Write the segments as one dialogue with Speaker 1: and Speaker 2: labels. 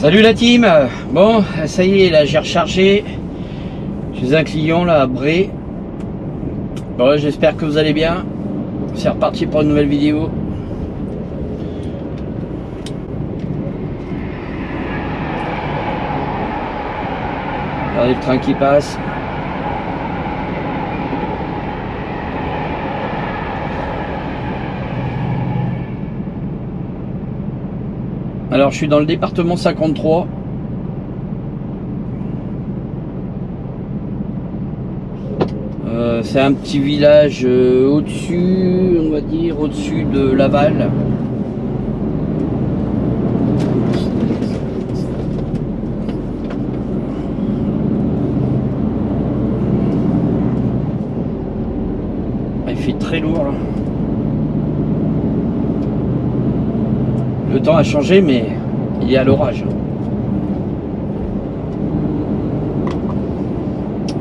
Speaker 1: Salut la team. Bon, ça y est, là j'ai rechargé chez un client là à Bray. Bon, j'espère que vous allez bien. C'est reparti pour une nouvelle vidéo. Regardez le train qui passe. Alors je suis dans le département 53. C'est un petit village au-dessus, on va dire, au-dessus de Laval. Il fait très lourd là. Le temps a changé, mais il y a l'orage.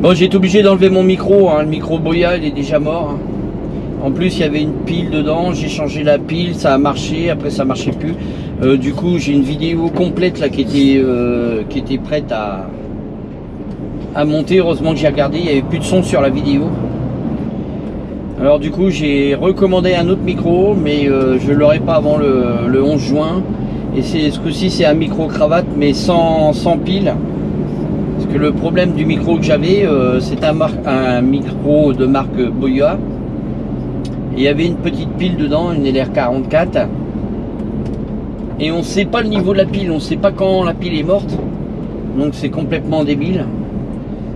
Speaker 1: Bon, j'ai été obligé d'enlever mon micro, hein. Le micro Boya, il est déjà mort. Hein. En plus, il y avait une pile dedans. J'ai changé la pile, ça a marché. Après, ça marchait plus. Du coup, j'ai une vidéo complète là qui était prête à monter. Heureusement que j'ai regardé, il n'y avait plus de son sur la vidéo. Alors du coup j'ai recommandé un autre micro, mais je ne l'aurai pas avant le 11 juin. Et ce coup-ci c'est un micro cravate mais sans pile. Parce que le problème du micro que j'avais, c'est un micro de marque Boya. Et il y avait une petite pile dedans, une LR44. Et on ne sait pas le niveau de la pile, on ne sait pas quand la pile est morte. Donc c'est complètement débile.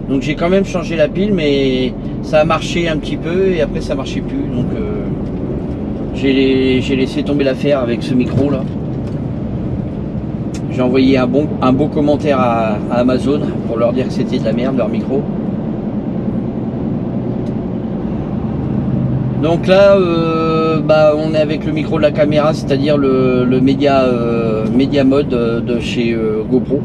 Speaker 1: Donc j'ai quand même changé la pile, mais ça a marché un petit peu et après ça marchait plus. Donc j'ai laissé tomber l'affaire avec ce micro là. J'ai envoyé un beau commentaire à Amazon pour leur dire que c'était de la merde leur micro. Donc là on est avec le micro de la caméra, c'est-à-dire le Media Mode de chez GoPro.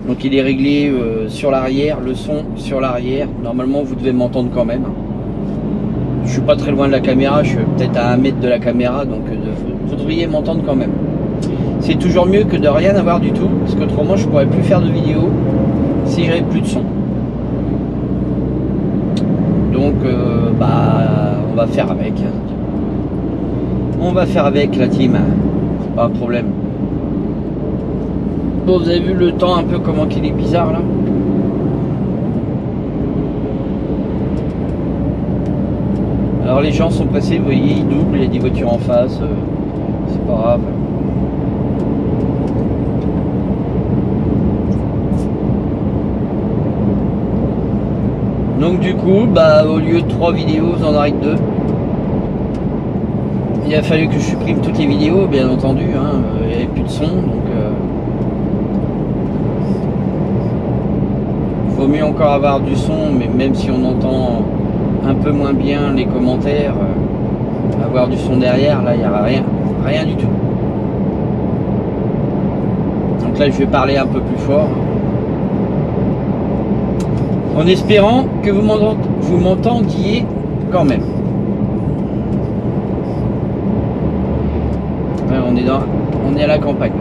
Speaker 1: Donc il est réglé sur l'arrière, le son sur l'arrière. Normalement vous devez m'entendre quand même. Je suis pas très loin de la caméra, je suis peut-être à 1 mètre de la caméra, donc vous devriez m'entendre quand même. C'est toujours mieux que de rien avoir du tout, parce qu'autrement je pourrais plus faire de vidéo si j'avais plus de son. Donc on va faire avec. On va faire avec la team, c'est pas un problème. Bon, vous avez vu le temps un peu comment il est bizarre là. Alors les gens sont pressés, vous voyez, ils doublent, il y a des voitures en face, c'est pas grave. Donc du coup, au lieu de 3 vidéos, vous en aurez que 2. Il a fallu que je supprime toutes les vidéos, bien entendu, hein. Il n'y avait plus de son, donc vaut mieux encore avoir du son, mais même si on entend un peu moins bien les commentaires, avoir du son derrière, là il n'y aura rien du tout. Donc là je vais parler un peu plus fort, en espérant que vous m'entendiez quand même. Ouais, on est à la campagne.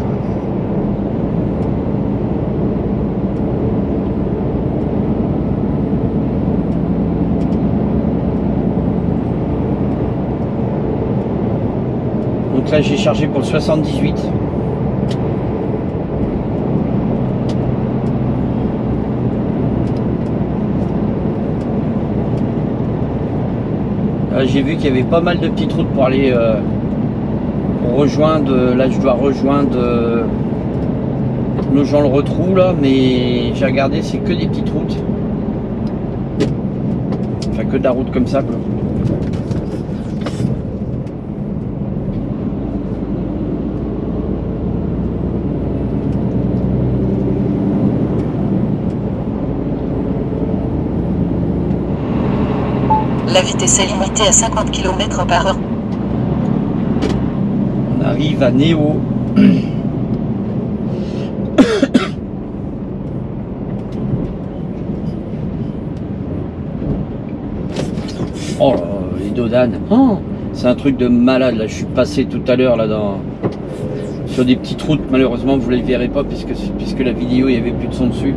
Speaker 1: Donc là j'ai chargé pour le 78. J'ai vu qu'il y avait pas mal de petites routes pour aller pour rejoindre. Là je dois rejoindre Nogent-le-Rotrou là, mais j'ai regardé, c'est que des petites routes. Enfin que de la route comme ça quoi.
Speaker 2: La vitesse est limitée à 50 km/h.
Speaker 1: On arrive à Néo. Oh là, les dodanes. Oh, c'est un truc de malade là. Je suis passé tout à l'heure là sur des petites routes. Malheureusement vous ne les verrez pas puisque la vidéo il n'y avait plus de son dessus.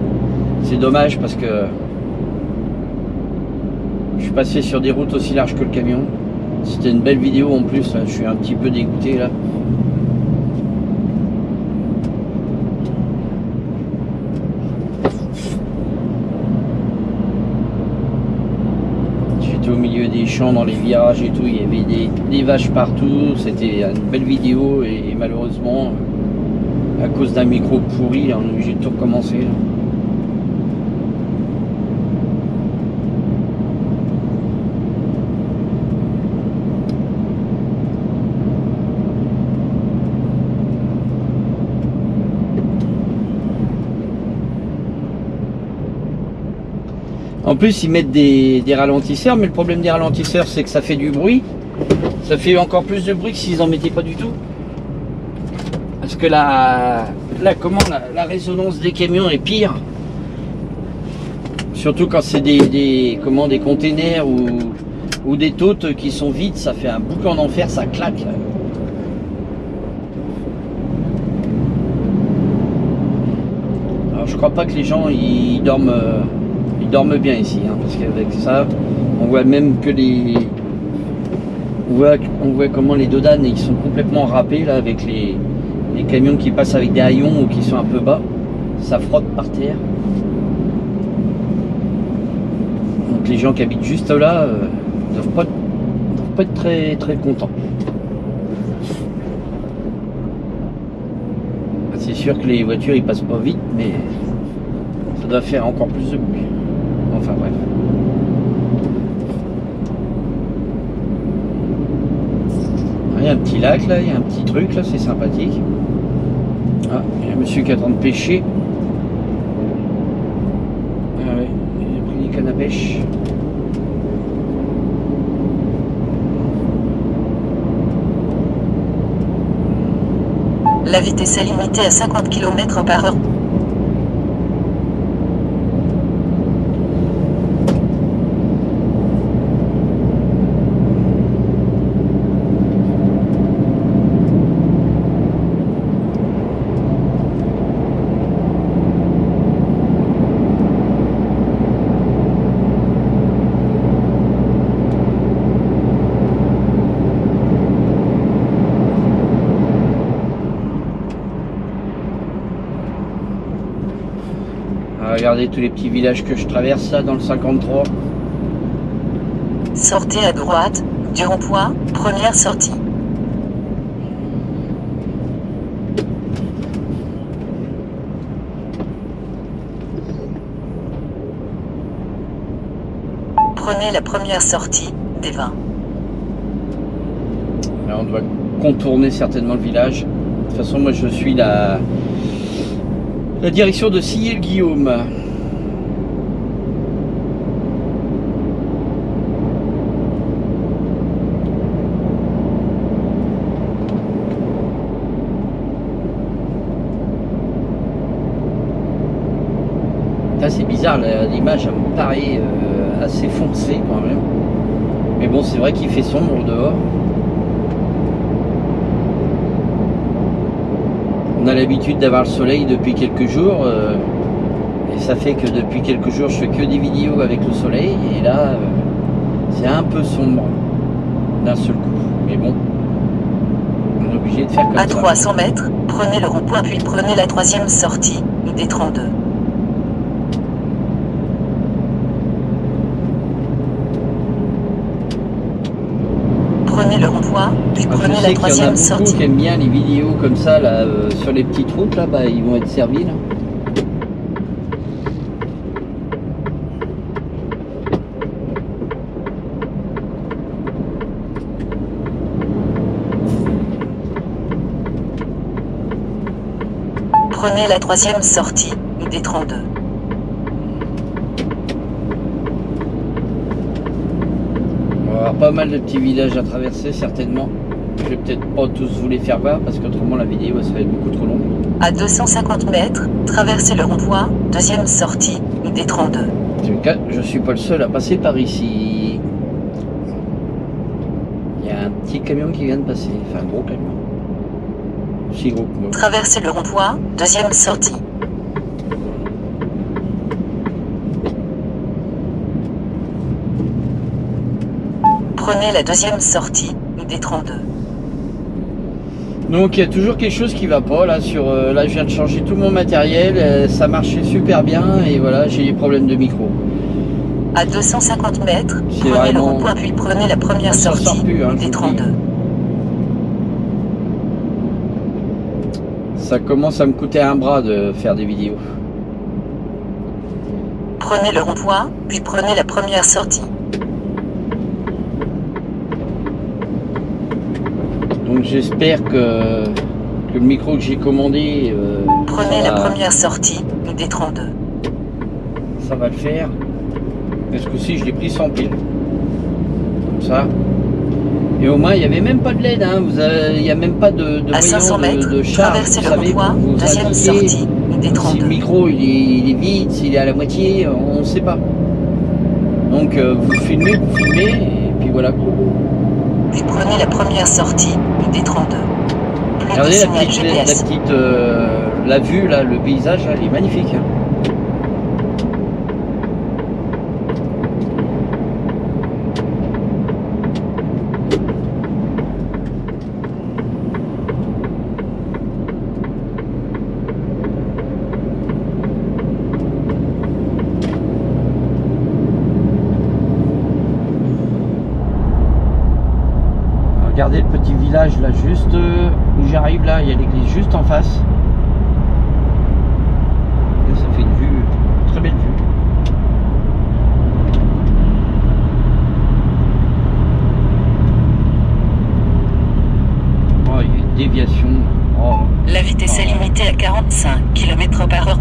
Speaker 1: C'est dommage parce que je suis passé sur des routes aussi larges que le camion. C'était une belle vidéo en plus, là. Je suis un petit peu dégoûté là. J'étais au milieu des champs dans les virages et tout, il y avait des vaches partout. C'était une belle vidéo et malheureusement à cause d'un micro pourri, on est obligé de tout recommencer là. En plus ils mettent des ralentisseurs, mais le problème des ralentisseurs c'est que ça fait du bruit. Ça fait encore plus de bruit que s'ils en mettaient pas du tout. Parce que la résonance des camions est pire. Surtout quand c'est des containers ou des totes qui sont vides, ça fait un boucan d'enfer, ça claque. Alors je crois pas que les gens ils dorment bien ici, hein, parce qu'avec ça, on voit même que on voit comment les dodanes ils sont complètement râpés là avec les camions qui passent avec des haillons ou qui sont un peu bas, ça frotte par terre. Donc les gens qui habitent juste là doivent pas être très très contents. C'est sûr que les voitures ils passent pas vite, mais ça doit faire encore plus de bruit. Enfin bref. Il y a un petit lac là, il y a un petit truc là, c'est sympathique. Ah, il y a un monsieur qui est en train de pêcher. Ah ouais, il a pris des cannes à pêche.
Speaker 2: La vitesse est limitée à 50 km/h.
Speaker 1: Regardez tous les petits villages que je traverse là dans le 53.
Speaker 2: Sortez à droite du rond-point, première sortie. Prenez la première sortie des 20.
Speaker 1: Là on doit contourner certainement le village. De toute façon moi je suis la direction de Sillé-le-Guillaume. C'est bizarre, l'image me paraît assez foncée quand même. Mais bon, c'est vrai qu'il fait sombre dehors. On a l'habitude d'avoir le soleil depuis quelques jours. Et ça fait que depuis quelques jours, je fais que des vidéos avec le soleil. Et là, c'est un peu sombre d'un seul coup. Mais bon, on est obligé de faire comme ça.
Speaker 2: À 300 mètres, prenez le rond-point puis prenez la troisième sortie, ID32. Prenez le rond-point, puis prenez la troisième sortie.
Speaker 1: Je sais qu'il y en a beaucoup qui aiment bien les vidéos comme ça, là, sur les petites routes, là, bah, ils vont être servis, là.
Speaker 2: Prenez la troisième sortie, ID32.
Speaker 1: Pas mal de petits villages à traverser certainement. Je vais peut-être pas tous vous les faire voir parce qu'autrement la vidéo ça va être beaucoup trop longue.
Speaker 2: À 250 mètres, traversez le rond-point, deuxième sortie, ID32.
Speaker 1: En tout cas, je suis pas le seul à passer par ici. Il y a un petit camion qui vient de passer, enfin un gros camion. aussi gros que moi.
Speaker 2: Traversez le rond-point, deuxième sortie. Prenez la deuxième sortie, D32.
Speaker 1: Donc il y a toujours quelque chose qui va pas là sur là je viens de changer tout mon matériel, ça marchait super bien et voilà j'ai des problèmes de micro.
Speaker 2: À 250 mètres,
Speaker 1: C'est
Speaker 2: prenez le
Speaker 1: vraiment-
Speaker 2: rond-point puis prenez la première
Speaker 1: On s'en
Speaker 2: sortie,
Speaker 1: sort plus, hein, je vous
Speaker 2: D32.
Speaker 1: le Ça commence à me coûter un bras de faire des vidéos.
Speaker 2: Prenez le rond-point, puis prenez la première sortie.
Speaker 1: Donc j'espère que le micro que j'ai commandé
Speaker 2: Prenez
Speaker 1: ça
Speaker 2: la
Speaker 1: va-
Speaker 2: première sortie, D32.
Speaker 1: ça va le faire. Parce que si je l'ai pris sans pile. Comme ça. Et au moins il n'y avait même pas de LED, hein. Il n'y a même pas de
Speaker 2: À 500
Speaker 1: voyant
Speaker 2: mètres,
Speaker 1: de charge.
Speaker 2: traversez
Speaker 1: Vous
Speaker 2: le
Speaker 1: savez,
Speaker 2: rond-point,
Speaker 1: vous
Speaker 2: deuxième
Speaker 1: indiquez
Speaker 2: sortie,
Speaker 1: si le
Speaker 2: D32.
Speaker 1: micro il est vide, s'il est à la moitié, on ne sait pas. Donc vous filmez, et puis voilà.
Speaker 2: Puis prenez la première sortie, D32. Plus de
Speaker 1: Regardez la
Speaker 2: signal
Speaker 1: petite,
Speaker 2: GPS.
Speaker 1: la vue là, le paysage, elle est magnifique. Hein. Regardez le petit village là, juste où j'arrive là, il y a l'église juste en face. Et ça fait une vue, très belle vue. Oh, il y a une déviation. Oh.
Speaker 2: La vitesse est limitée à 45 km/h.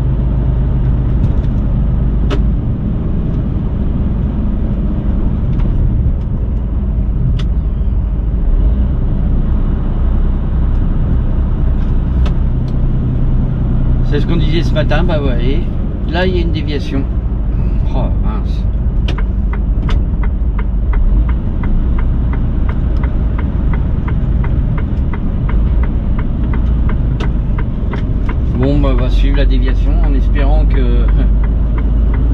Speaker 1: C'est ce qu'on disait ce matin, bah ouais, là il y a une déviation. Oh mince. Bon bah on va suivre la déviation en espérant que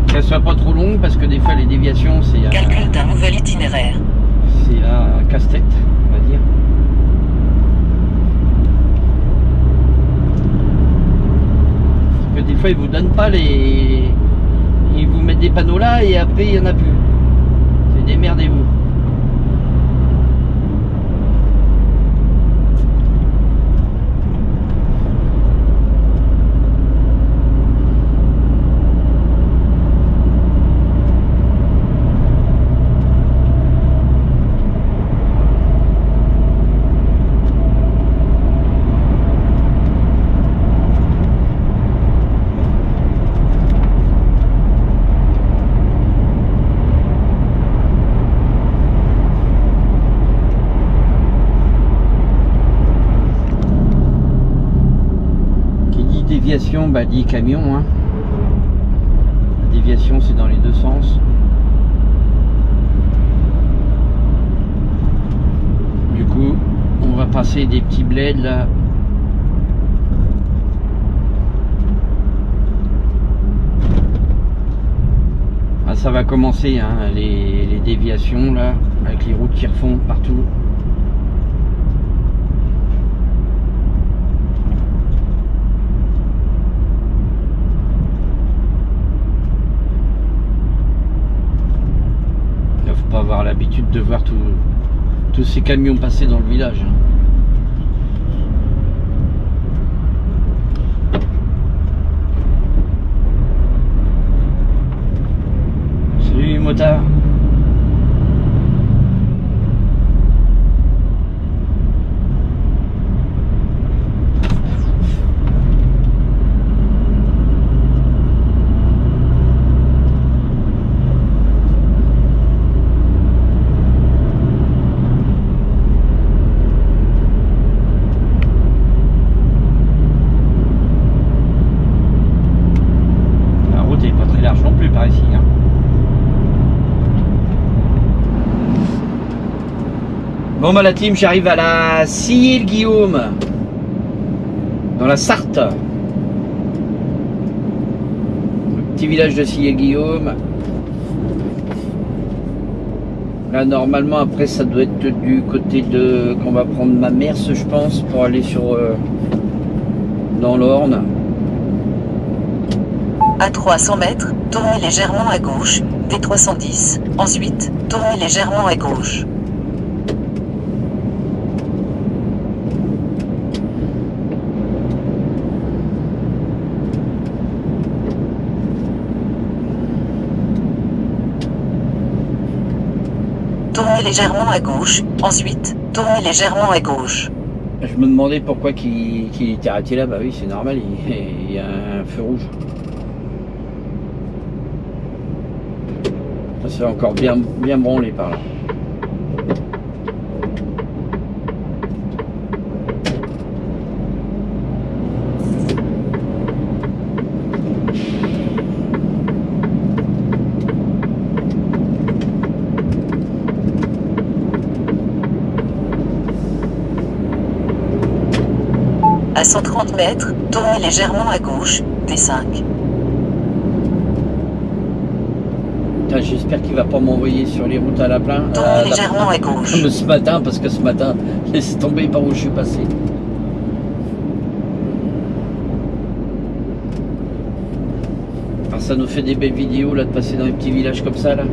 Speaker 1: qu'elle soit pas trop longue parce que des fois les déviations c'est
Speaker 2: Calcul d'un nouvel itinéraire.
Speaker 1: un casse-tête on va dire. Parce que des fois ils vous donnent pas les... Ils vous mettent des panneaux là et après il n'y en a plus. C'est démerdez-vous. Déviation, bah dit camion, hein. La déviation c'est dans les deux sens. Du coup on va passer des petits bleds là. Ah, ça va commencer hein, les déviations là avec les routes qui refont partout. Pas avoir l'habitude de voir tous ces camions passer dans le village. Salut motard. Bon bah la team, j'arrive à la Sillé-le-Guillaume. dans la Sarthe. Le petit village de Sillé-Guillaume. Là normalement après ça doit être du côté de qu'on va prendre ma mère, je pense, pour aller sur dans l'Orne.
Speaker 2: À 300 mètres, tournez légèrement à gauche, D310. Ensuite, tournez légèrement à gauche. Tournez légèrement à gauche, ensuite, tournez légèrement à gauche.
Speaker 1: Je me demandais pourquoi qu'il était arrêté là. Bah oui, c'est normal, il y a un feu rouge. Ça c'est encore bien branlé par là.
Speaker 2: À 130 mètres, tournez légèrement à gauche, D5.
Speaker 1: J'espère qu'il va pas m'envoyer sur les routes à la plaine.
Speaker 2: Tournez légèrement à gauche.
Speaker 1: Ce matin, parce que ce matin, laisse tomber par où je suis passé. Alors ça nous fait des belles vidéos là de passer dans les petits villages comme ça là.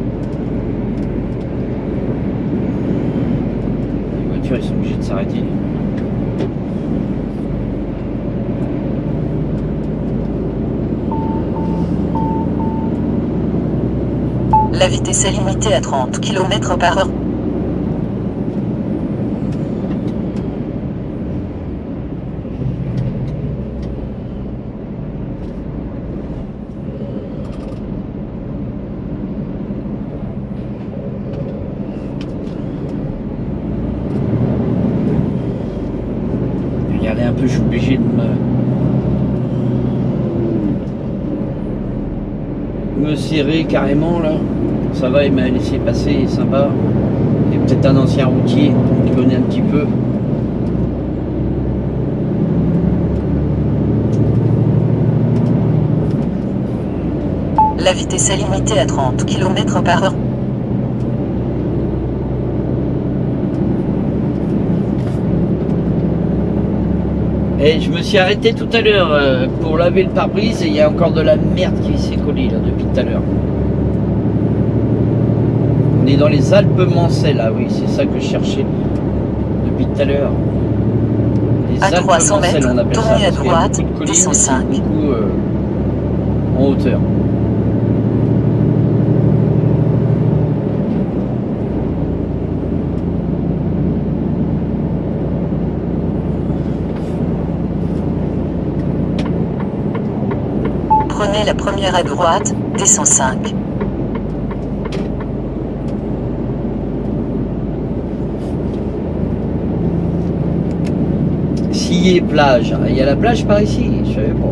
Speaker 1: Les voitures ils sont obligés de s'arrêter.
Speaker 2: La vitesse est limitée à 30 km/h.
Speaker 1: Regardez un peu, je suis obligé de me serrer carrément là. Ça va, il m'a laissé passer, il est sympa. Il est peut-être un ancien routier qui connaît un petit peu.
Speaker 2: La vitesse est limitée à 30 km/h.
Speaker 1: Et je me suis arrêté tout à l'heure pour laver le pare-brise et il y a encore de la merde qui s'est collée là depuis tout à l'heure. On est dans les Alpes-Mancelles, là, oui, c'est ça que je cherchais depuis tout à l'heure. Les
Speaker 2: À 300 mètres,
Speaker 1: on appelle ça,
Speaker 2: tournez à
Speaker 1: parce qu'il y a
Speaker 2: droite,
Speaker 1: beaucoup de collines,
Speaker 2: D105.
Speaker 1: et beaucoup en hauteur.
Speaker 2: Prenez la première à droite, D105.
Speaker 1: Sillé plage, il y a la plage par ici, je savais pas.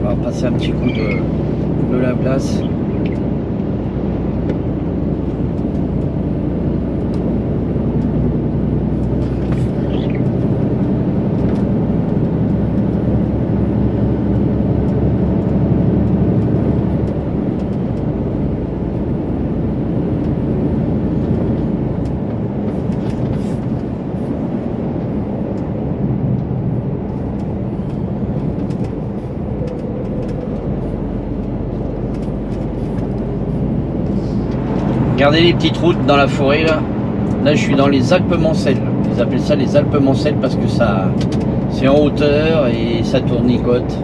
Speaker 1: On va passer un petit coup de la place. Regardez les petites routes dans la forêt là. Là je suis dans les Alpes-Mancelles. Ils appellent ça les Alpes-Mancelles parce que ça c'est en hauteur et ça tournicote.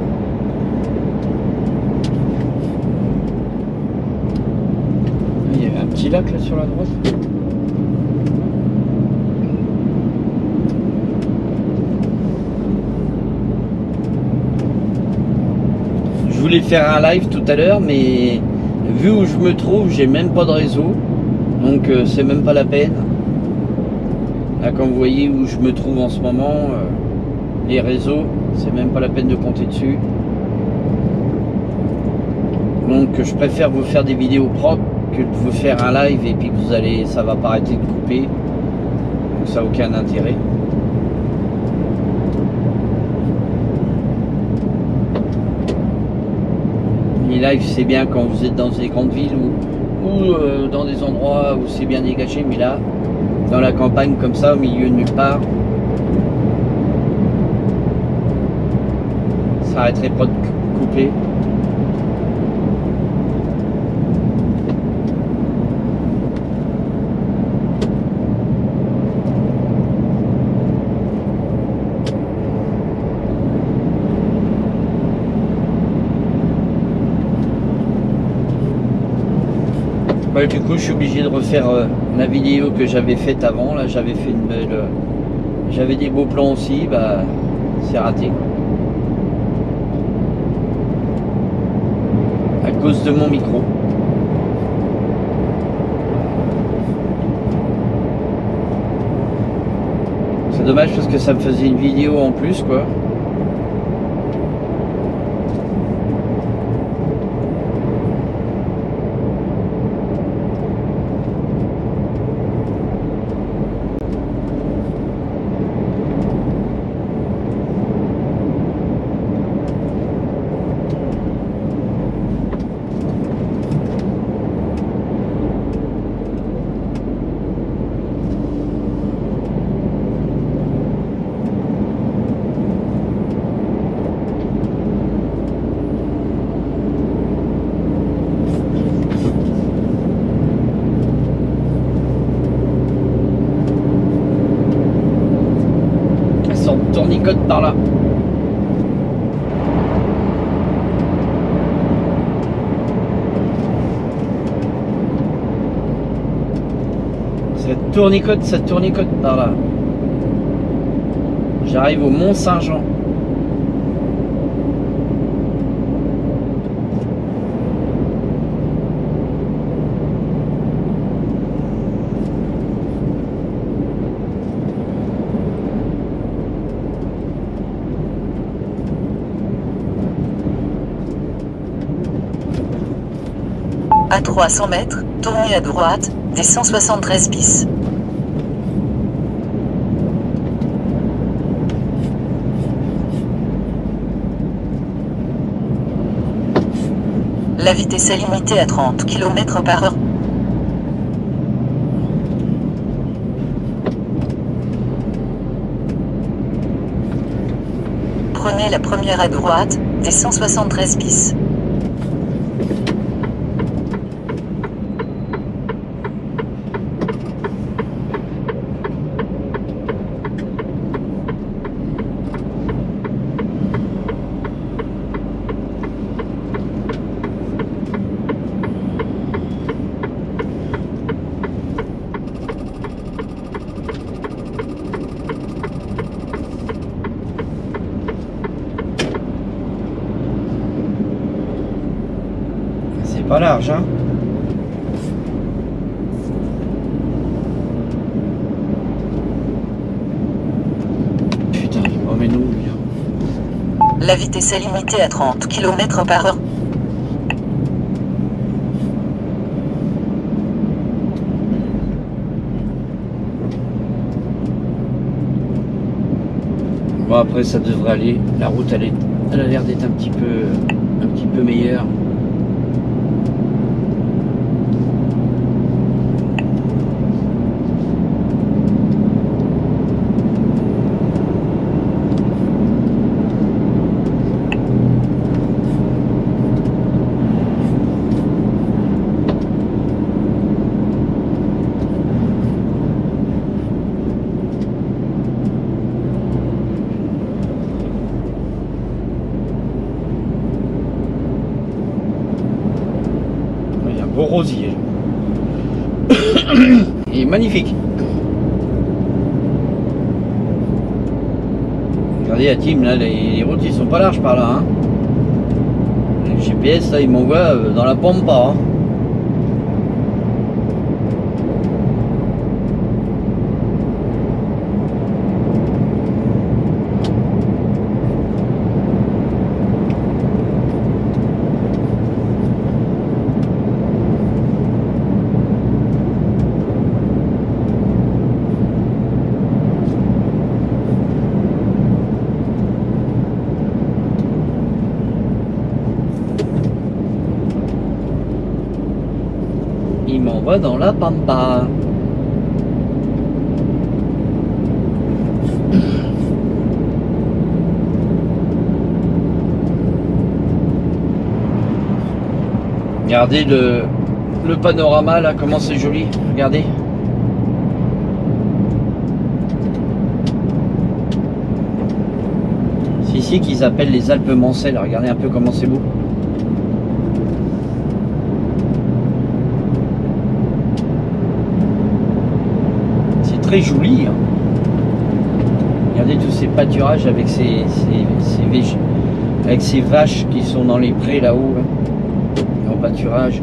Speaker 1: Il y avait un petit lac là sur la droite. Je voulais faire un live tout à l'heure mais vu où je me trouve, j'ai même pas de réseau, donc c'est même pas la peine. Là, comme vous voyez où je me trouve en ce moment, les réseaux, c'est même pas la peine de compter dessus. Donc je préfère vous faire des vidéos propres que de vous faire un live et puis vous allez, ça va pas arrêter de couper. Donc ça n'a aucun intérêt. Les lives c'est bien quand vous êtes dans des grandes villes ou dans des endroits où c'est bien dégagé, mais là, dans la campagne comme ça, au milieu de nulle part, ça arrêterait pas de couper. Bah, du coup, je suis obligé de refaire la vidéo que j'avais faite avant. Là, j'avais fait une belle, j'avais des beaux plans aussi. Bah, c'est raté à cause de mon micro. C'est dommage parce que ça me faisait une vidéo en plus, quoi. Tournicote par là. Ça tournicote par là. J'arrive au Mont-Saint-Jean.
Speaker 2: À 300 mètres, tournez à droite, des 173 bis. La vitesse est limitée à 30 km/h. Prenez la première à droite, des 173 bis.
Speaker 1: Pas large, hein. Putain, oh mais non, lui.
Speaker 2: La vitesse est limitée à 30 km/h.
Speaker 1: Bon, après ça devrait aller. La route elle a l'air d'être un petit peu meilleure. Beau rosier. Il est magnifique. Regardez la team là, les routes ils sont pas larges par là. Hein. Le GPS là il m'envoie dans la pampa. Hein. il m'envoie dans la pampa. Regardez le panorama là, comment c'est joli, regardez. C'est ici qu'ils appellent les Alpes Mancelles, regardez un peu comment c'est beau. C'est très joli. Hein. Regardez tous ces pâturages avec avec ces vaches qui sont dans les prés là-haut. Là. En pâturage.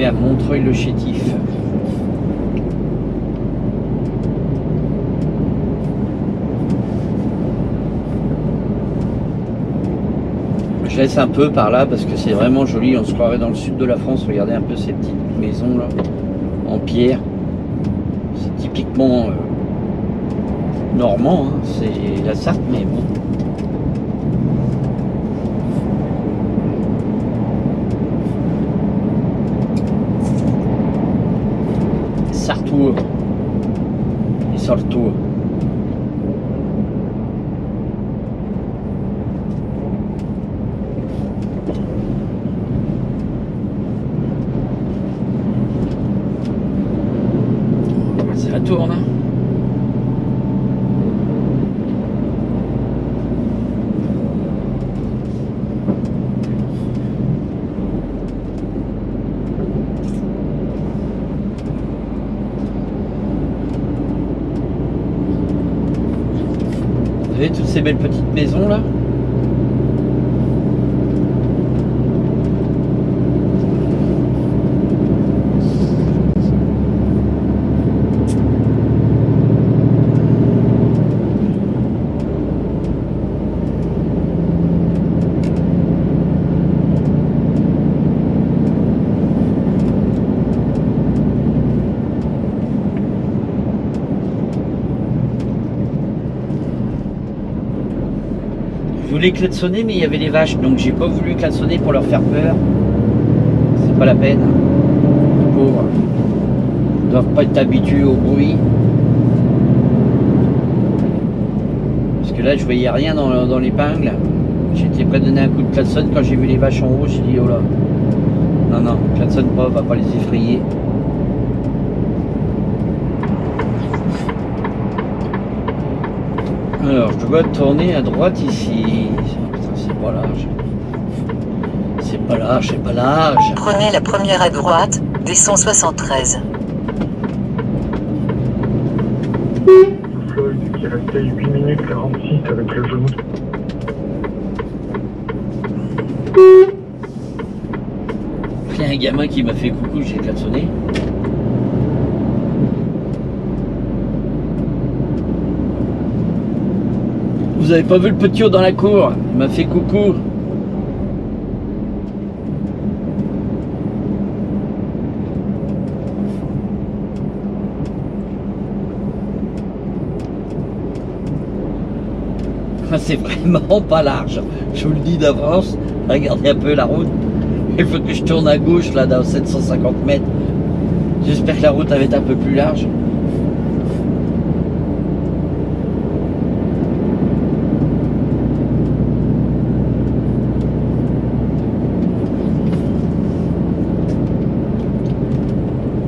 Speaker 1: À Montreuil-le-Chétif. Je laisse un peu par là parce que c'est vraiment joli, on se croirait dans le sud de la France. Regardez un peu ces petites maisons là en pierre. C'est typiquement normand, hein. C'est la Sarthe, mais bon. Sartour et Sartour. Ça tourne. Hein. Vous voyez toutes ces belles petites maisons là? Je voulais klaxonner mais il y avait les vaches donc j'ai pas voulu klaxonner pour leur faire peur. C'est pas la peine. Les pauvres. Ils doivent pas être habitués au bruit. Parce que là je voyais rien dans l'épingle. J'étais prêt à donner un coup de klaxon quand j'ai vu les vaches en haut, j'ai dit oh là. Non, klaxonne pas, va pas les effrayer. Alors, je dois tourner à droite ici. Putain, c'est pas large. C'est pas large, c'est pas large.
Speaker 2: Prenez la première à droite, des 173.
Speaker 3: Floyd qui restait 8 minutes 46 avec le genou.
Speaker 1: Il y a un gamin qui m'a fait coucou, j'ai klaxonné. Vous avez pas vu le petit haut dans la cour? Il m'a fait coucou. C'est vraiment pas large. Je vous le dis d'avance. Regardez un peu la route. Il faut que je tourne à gauche là dans 750 mètres. J'espère que la route va être un peu plus large.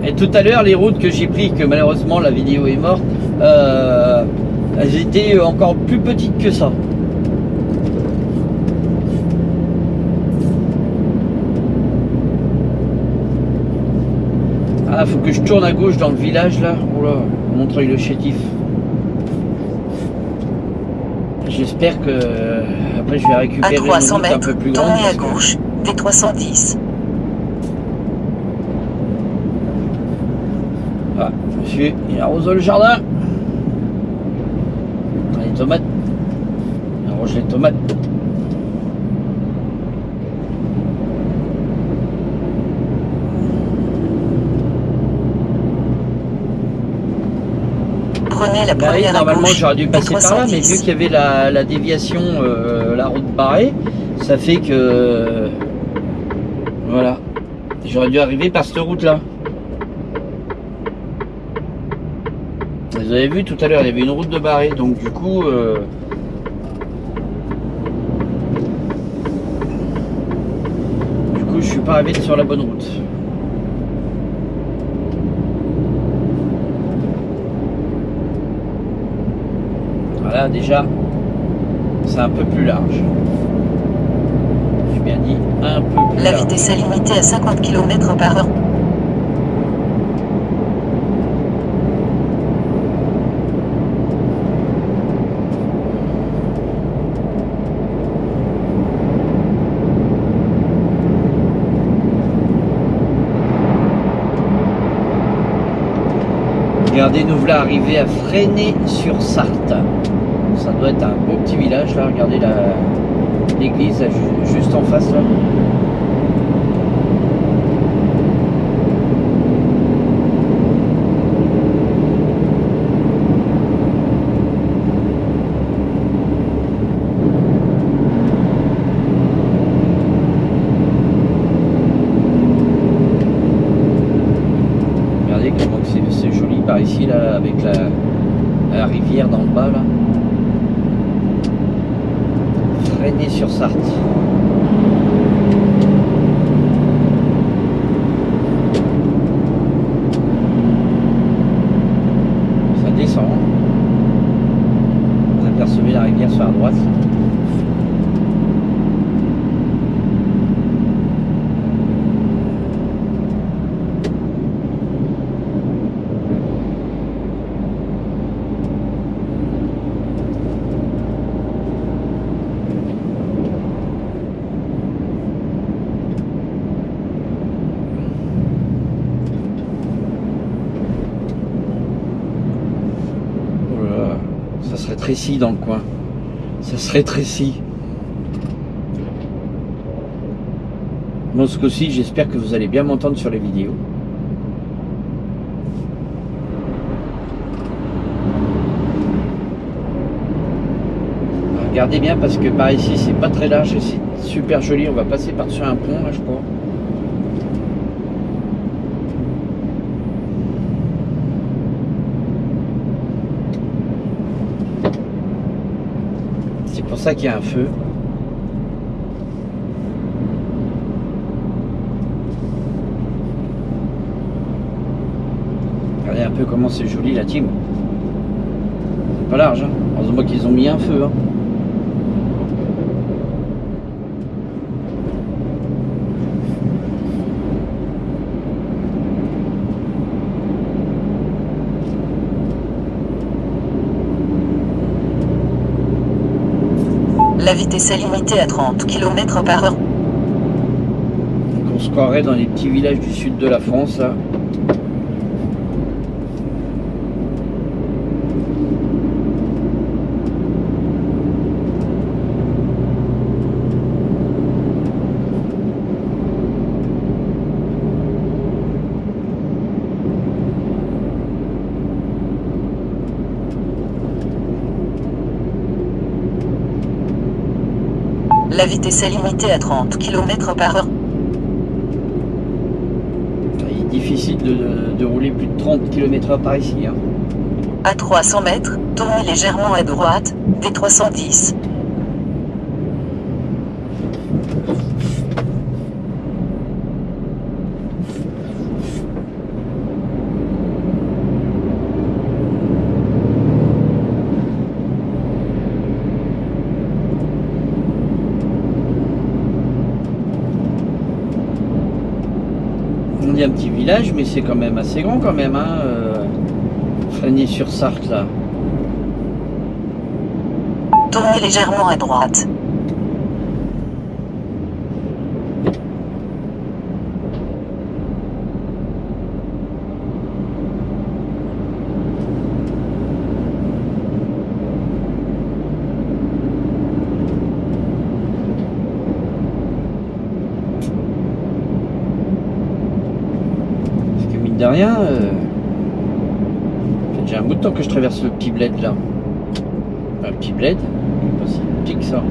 Speaker 1: Et tout à l'heure, les routes que j'ai prises, que malheureusement la vidéo est morte, elles étaient encore plus petites que ça. Ah, faut que je tourne à gauche dans le village là. Oula, Montreuil-le-Chétif. J'espère que après je vais récupérer
Speaker 2: À 300
Speaker 1: une route un
Speaker 2: mètres,
Speaker 1: peu plus grande.
Speaker 2: tournez à
Speaker 1: parce que-
Speaker 2: gauche, D310.
Speaker 1: Ah, monsieur, il arrose le jardin. Les tomates. Il arrose les tomates.
Speaker 2: Prenez la
Speaker 1: Bah oui,
Speaker 2: première à
Speaker 1: normalement
Speaker 2: gauche,
Speaker 1: j'aurais dû passer par là, mais vu
Speaker 2: D310.
Speaker 1: qu'il y avait la déviation, la route barrée, ça fait que voilà, j'aurais dû arriver par cette route là. Vous avez vu tout à l'heure, il y avait une route de barrée, donc du coup je suis pas arrivé sur la bonne route. Voilà, déjà c'est un peu plus large. J'ai bien dit un peu plus
Speaker 2: La
Speaker 1: large.
Speaker 2: vitesse est limitée à 50 km/h.
Speaker 1: Regardez, nous voilà arrivés à Fresnay-sur-Sarthe. Ça doit être un beau petit village là. Regardez l'église juste en face là. Regardez comment c'est joli par ici là, avec la rivière dans le bas là. Fresnay-sur-Sarthe. Ça descend. Vous apercevez la rivière sur la droite. Ça serait Trécy dans le coin. Ça serait Trécy. Bon, ce coup-ci, j'espère que vous allez bien m'entendre sur les vidéos. Regardez bien parce que par ici, c'est pas très large et c'est super joli. On va passer par-dessus un pont, là, je crois. C'est pour ça qu'il y a un feu. Regardez un peu comment c'est joli la team. C'est pas large, hein. Heureusement qu'ils ont mis un feu. Hein.
Speaker 2: La vitesse est limitée à 30 km/h.
Speaker 1: Donc on se croirait dans les petits villages du sud de la France là.
Speaker 2: La vitesse est limitée à 30 km/h.
Speaker 1: Il est difficile de rouler plus de 30 km/h par ici. Hein.
Speaker 2: À 300 mètres, tournez légèrement à droite, D310.
Speaker 1: On dit un petit village, mais c'est quand même assez grand quand même, hein, Fragny-sur-Sarthe là.
Speaker 2: Tournez légèrement à droite.
Speaker 1: Parce que mine de rien, fait déjà un bout de temps que je traverse le petit bled là. Un petit bled, pas si petit que ça.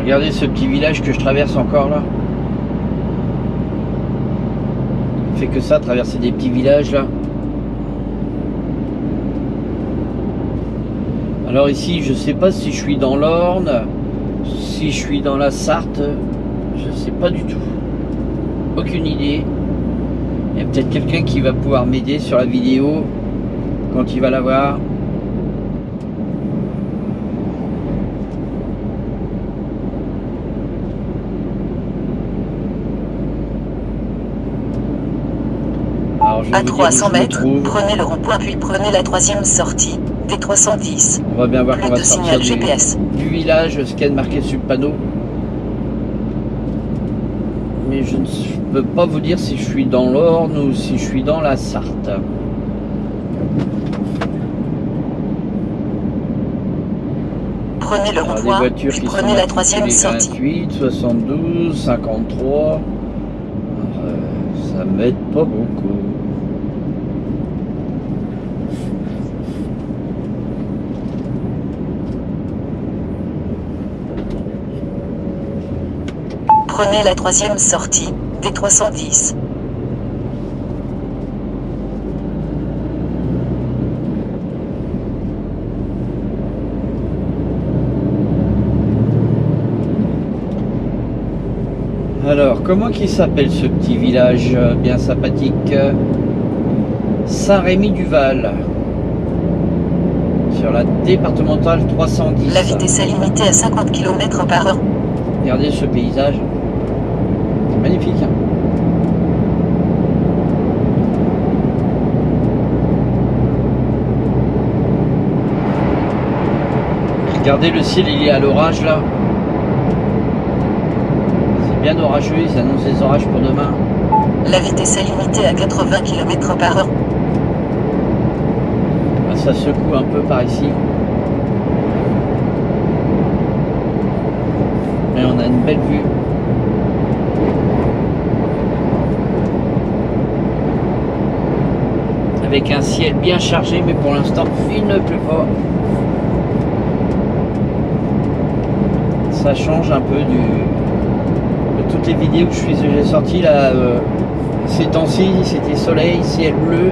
Speaker 1: Regardez ce petit village que je traverse encore là. Il fait que ça, traverser des petits villages là. Alors ici, je sais pas si je suis dans l'Orne, si je suis dans la Sarthe, je sais pas du tout. Aucune idée. Il y a peut-être quelqu'un qui va pouvoir m'aider sur la vidéo quand il va la voir.
Speaker 2: À 300 mètres, prenez le rond-point puis prenez la troisième sortie, D310.
Speaker 1: On va bien voir qu'on va sortir
Speaker 2: GPS.
Speaker 1: Du village, ce qu'il y a de marqué sur le panneau. Mais je ne peux pas vous dire si je suis dans l'Orne ou si je suis dans la Sarthe.
Speaker 2: Prenez le rond-point, puis prenez la troisième sortie.
Speaker 1: 28, 72, 53. Ça m'aide pas beaucoup.
Speaker 2: Prenez la troisième sortie, D310.
Speaker 1: Alors, comment qu'il s'appelle ce petit village bien sympathique? Saint-Rémy-du-Val. Sur la départementale 310.
Speaker 2: La vitesse est limitée à 50 km/h.
Speaker 1: Regardez ce paysage. Magnifique. Hein, regardez le ciel, il est à l'orage là. C'est bien orageux, ils annoncent des orages pour demain.
Speaker 2: La vitesse est limitée à 80 km/h.
Speaker 1: Ah, ça secoue un peu par ici. Mais on a une belle vue. Avec un ciel bien chargé, mais pour l'instant il ne pleut pas. Ça change un peu de toutes les vidéos que j'ai sorties là. Ces temps-ci, c'était soleil, ciel bleu.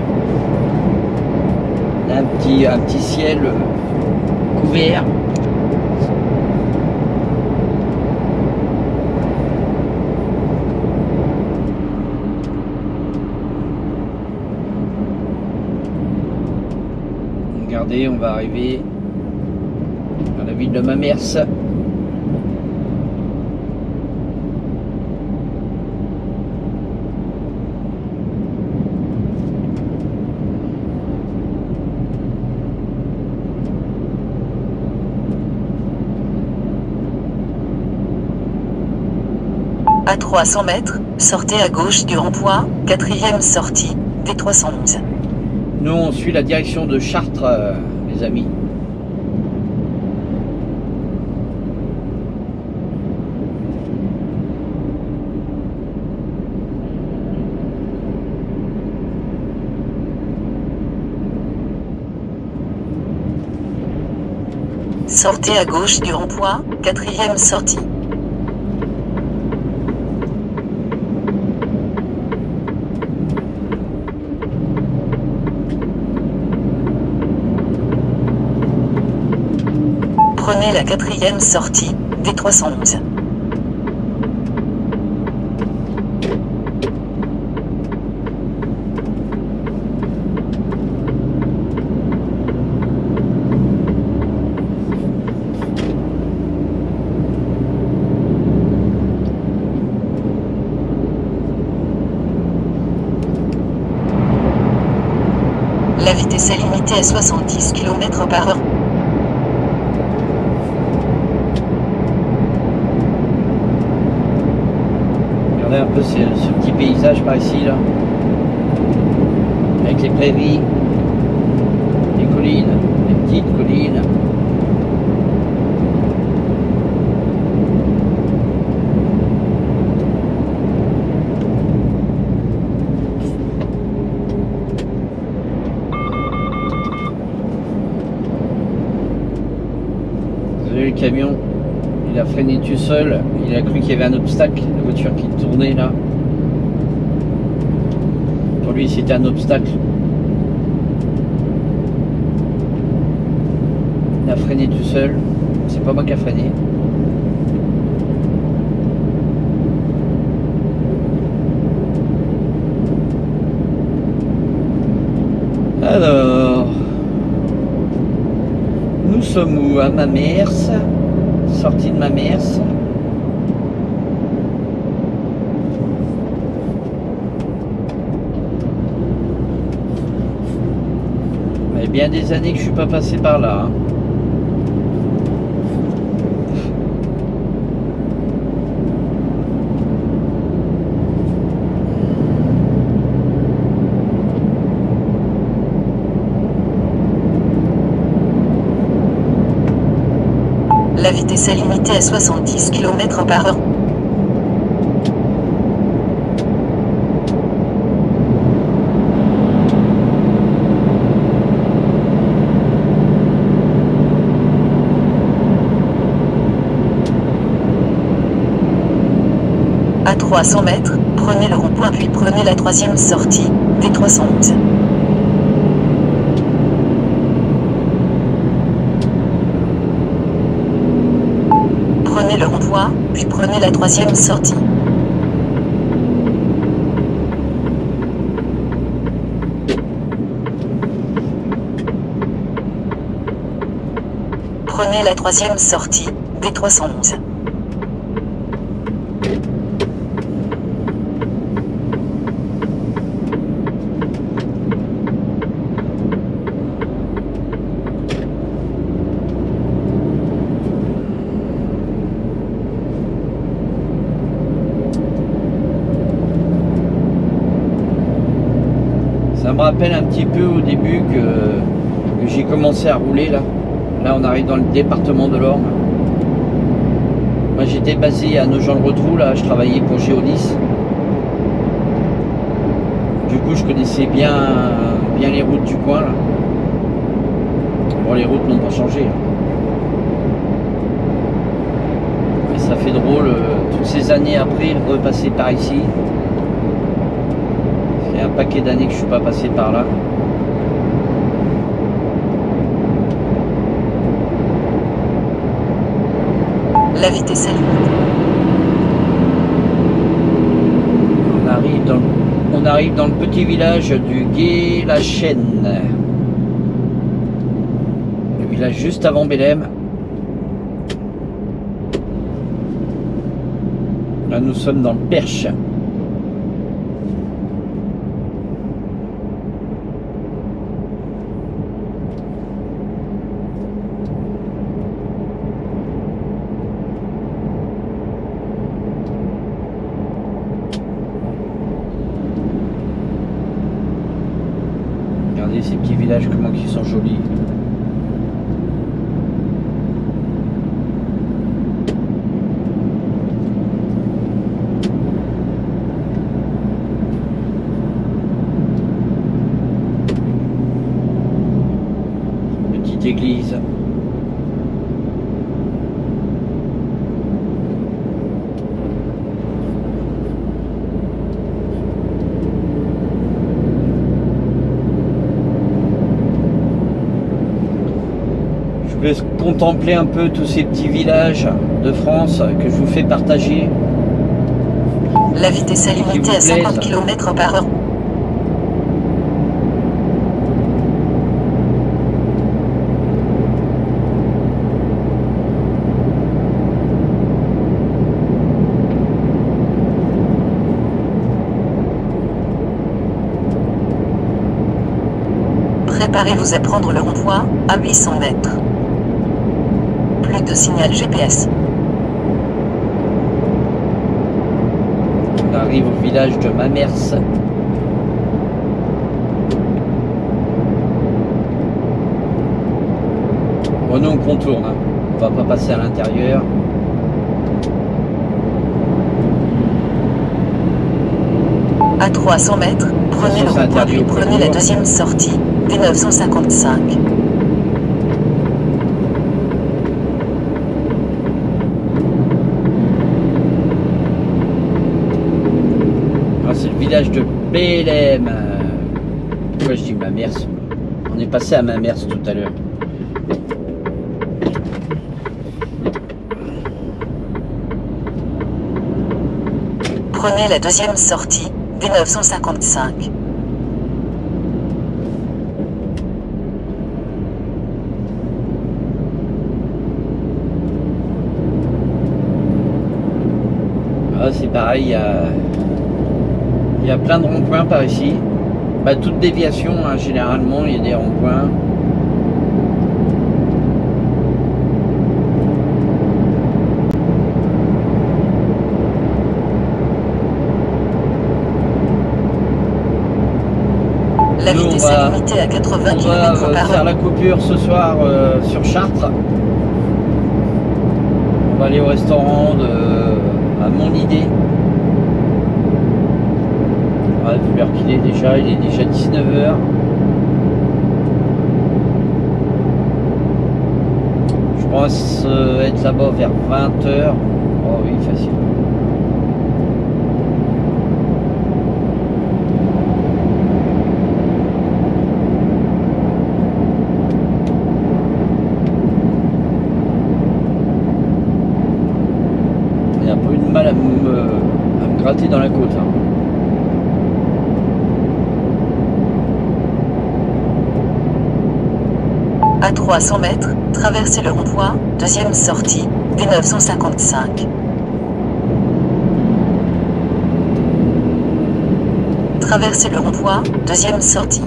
Speaker 1: Là, un petit ciel couvert. Regardez, on va arriver dans la ville de Mamers.
Speaker 2: À 300 mètres, sortez à gauche du rond-point, 4e sortie, D311.
Speaker 1: Nous, on suit la direction de Chartres, les amis.
Speaker 2: Sortez à gauche du rond-point, 4e sortie. Prenez la 4e sortie, D311. La vitesse est limitée à 70 km/h.
Speaker 1: Regardez un peu ce petit paysage par ici, là. Avec les prairies, les collines, les petites collines. Le camion, il a freiné tout seul, il a cru qu'il y avait un obstacle, la voiture qui tournait là. Pour lui c'était un obstacle. Il a freiné tout seul, c'est pas moi qui a freiné. Alors, nous sommes où? À Mamers, sortie de Mamers. Il y a bien des années que je suis pas passé par là. Hein.
Speaker 2: La vitesse est limitée à 70 km/h. À 300 mètres, prenez le rond-point puis prenez la 3e sortie, D311. Prenez le rond-point, puis prenez la 3e sortie. Prenez la 3e sortie, D311.
Speaker 1: Ça me rappelle un petit peu au début que j'ai commencé à rouler là. Là on arrive dans le département de l'Orne. Moi j'étais basé à Nogent-le-Rotrou, là je travaillais pour Géodis. Du coup je connaissais bien les routes du coin là. Bon les routes n'ont pas changé. Mais ça fait drôle toutes ces années après de repasser par ici. Il y a un paquet d'années que je suis pas passé par là.
Speaker 2: La vitesse est limitée.
Speaker 1: On arrive dans le petit village du Gué-la-Chêne. Le village juste avant Bélem. Là nous sommes dans le Perche. villages, comment ils sont jolis. Petite église. Je vous laisse contempler un peu tous ces petits villages de France que je vous fais partager.
Speaker 2: La vitesse est limitée à 50 km/h. Préparez-vous à prendre le rond-point à 800 mètres. Plus de signal GPS.
Speaker 1: On arrive au village de Mamers. Bon, nous on contourne, hein. On va pas passer à l'intérieur.
Speaker 2: À 300 mètres, prenez le rond-point puis prenez la deuxième sortie, D955.
Speaker 1: Ah, c'est le village de Bélem. Pourquoi je dis Mamers? On est passé à Mamers tout à l'heure.
Speaker 2: Prenez la deuxième sortie, D955.
Speaker 1: Ah, c'est pareil, il y a plein de ronds-points par ici. Bah, toute déviation, hein, généralement, il y a des ronds-points.
Speaker 2: La vitesse est limitée à 80
Speaker 1: On va
Speaker 2: km/h.
Speaker 1: faire la coupure ce soir sur Chartres. On va aller au restaurant à Mon Idée. Ouais, vu l'heure qu'il est déjà, il est déjà 19h. Je pense être là-bas vers 20h. Oh oui, facile. Il n'y a pas eu de mal à me gratter dans la côte. Hein.
Speaker 2: À 300 mètres, traversez le rond-point, deuxième sortie, D955. Traversez le rond-point, deuxième sortie.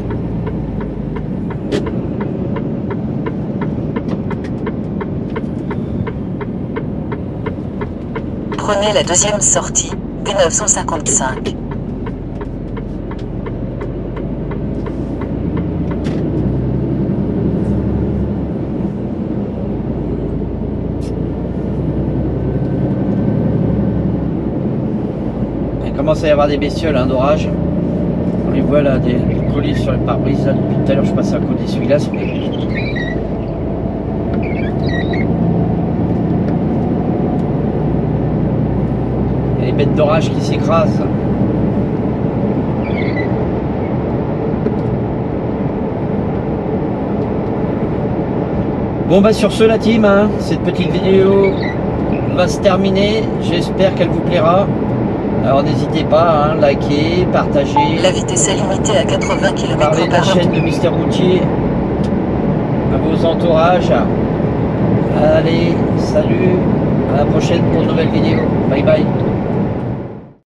Speaker 2: Prenez la deuxième sortie, D955.
Speaker 1: Il commence à y avoir des bestioles hein, d'orage. On les voit là, des colis sur les pare-brises. Depuis tout à l'heure, je passe à côté de celui-là. Il y a des bêtes d'orage qui s'écrasent. Bon bah sur ce la team, hein, cette petite vidéo va se terminer. J'espère qu'elle vous plaira. Alors n'hésitez pas, hein, likez, partagez.
Speaker 2: La vitesse est limitée à 80 km/h.
Speaker 1: Parlez de la chaîne de Mister Routier à vos entourages. Allez, salut, à la prochaine pour une nouvelle vidéo. Bye bye.